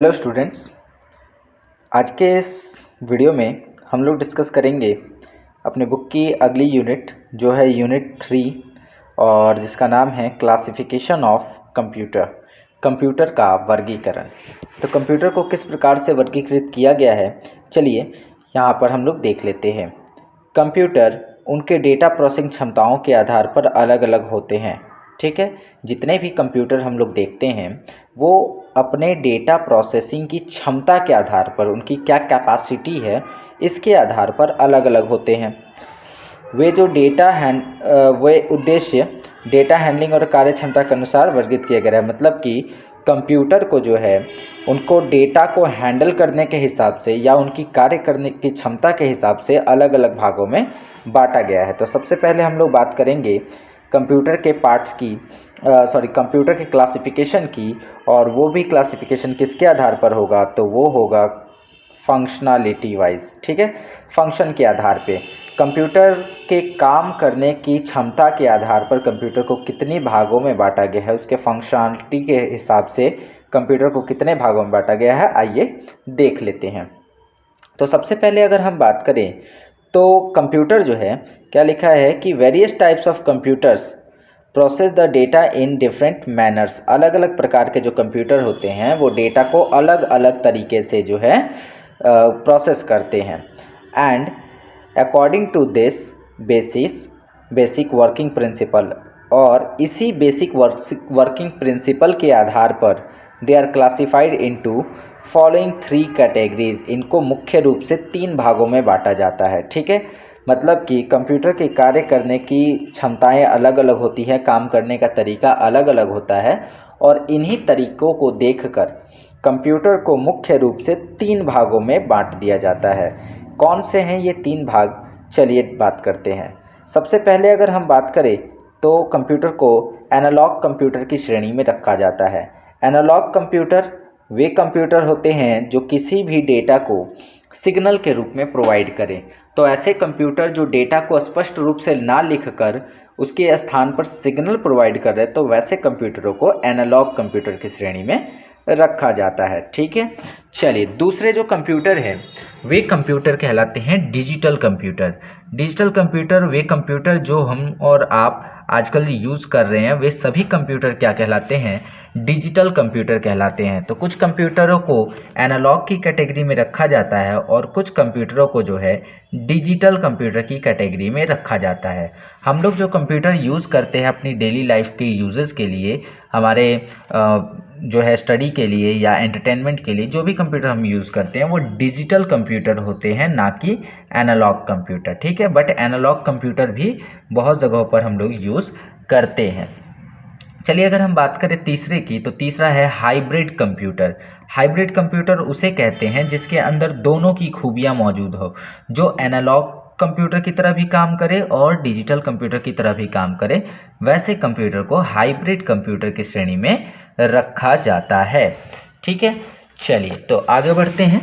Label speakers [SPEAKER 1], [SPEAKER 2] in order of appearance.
[SPEAKER 1] Hello students, आज के इस वीडियो में हम लोग डिस्कस करेंगे अपने बुक की अगली यूनिट जो है यूनिट 3 और जिसका नाम है क्लासिफिकेशन ऑफ कंप्यूटर का वर्गीकरण। तो कंप्यूटर को किस प्रकार से वर्गीकृत किया गया है, चलिए यहाँ पर हम लोग देख लेते हैं। कंप्यूटर उनके डेटा प्रोसेसिंग क्षमताओं के आधार पर अलग अलग होते हैं। ठीक है, जितने भी कंप्यूटर हम लोग देखते हैं वो अपने डेटा प्रोसेसिंग की क्षमता के आधार पर, उनकी क्या कैपेसिटी है, इसके आधार पर अलग अलग होते हैं। वे जो वे उद्देश्य डेटा हैंडलिंग और कार्य क्षमता के अनुसार वर्गीकृत किया गया है। मतलब कि कंप्यूटर को जो है उनको डेटा को हैंडल करने के हिसाब से या उनकी कार्य करने की क्षमता के हिसाब से अलग अलग भागों में बांटा गया है। तो सबसे पहले हम लोग बात करेंगे कंप्यूटर के पार्ट्स की, कंप्यूटर के क्लासिफिकेशन की, और वो भी क्लासिफिकेशन किसके आधार पर होगा, तो वो होगा फंक्शनैलिटी वाइज। ठीक है, फंक्शन के आधार पे, कंप्यूटर के काम करने की क्षमता के आधार पर कंप्यूटर को कितने भागों में बांटा गया है, उसके फंक्शनैलिटी के हिसाब से कंप्यूटर को कितने भागों में बांटा गया है, आइए देख लेते हैं। तो सबसे पहले अगर हम बात करें तो कंप्यूटर जो है क्या लिखा है कि various types of computers process the data in different manners. अलग अलग प्रकार के जो कंप्यूटर होते हैं वो डेटा को अलग अलग तरीके से जो है प्रोसेस करते हैं। And according to this basic working principle, और इसी बेसिक वर्किंग प्रिंसिपल के आधार पर they are classified into following 3 categories. इनको मुख्य रूप से 3 भागों में बांटा जाता है। ठीक है, मतलब कि कंप्यूटर के कार्य करने की क्षमताएं अलग अलग होती हैं, काम करने का तरीका अलग अलग होता है, और इन्हीं तरीकों को देखकर कंप्यूटर को मुख्य रूप से 3 भागों में बांट दिया जाता है। कौन से हैं ये 3 भाग, चलिए बात करते हैं। सबसे पहले अगर हम बात करें तो कंप्यूटर को एनालॉग कंप्यूटर की श्रेणी में रखा जाता है। एनालॉग कंप्यूटर वे कंप्यूटर होते हैं जो किसी भी डेटा को सिग्नल के रूप में प्रोवाइड करें। तो ऐसे कंप्यूटर जो डेटा को स्पष्ट रूप से ना लिखकर उसके स्थान पर सिग्नल प्रोवाइड कर रहे हैं, तो वैसे कंप्यूटरों को एनालॉग कंप्यूटर की श्रेणी में रखा जाता है। ठीक है, चलिए दूसरे जो कंप्यूटर हैं वे कंप्यूटर कहलाते हैं डिजिटल कंप्यूटर। डिजिटल कंप्यूटर वे कंप्यूटर जो हम और आप आजकल यूज़ कर रहे हैं, वे सभी कंप्यूटर क्या कहलाते हैं, डिजिटल कंप्यूटर कहलाते हैं। तो कुछ कंप्यूटरों को एनालॉग की कैटेगरी में रखा जाता है और कुछ कंप्यूटरों को जो है डिजिटल कंप्यूटर की कैटेगरी में रखा जाता है। हम लोग जो कंप्यूटर यूज़ करते हैं अपनी डेली लाइफ के यूजेस के लिए, हमारे जो है स्टडी के लिए या एंटरटेनमेंट के लिए, जो भी कंप्यूटर हम यूज़ करते हैं वो डिजिटल कंप्यूटर होते हैं, ना कि एनालॉग कंप्यूटर। ठीक है, बट एनालॉग कंप्यूटर भी बहुत जगहों पर हम लोग यूज़ करते हैं। चलिए अगर हम बात करें तीसरे की, तो तीसरा है हाइब्रिड कंप्यूटर। हाइब्रिड कंप्यूटर उसे कहते हैं जिसके अंदर दोनों की खूबियां मौजूद हो, जो एनालॉग कंप्यूटर की तरह भी काम करे और डिजिटल कंप्यूटर की तरह भी काम करे। वैसे कंप्यूटर को हाइब्रिड कंप्यूटर की श्रेणी में रखा जाता है। ठीक है, चलिए तो आगे बढ़ते हैं।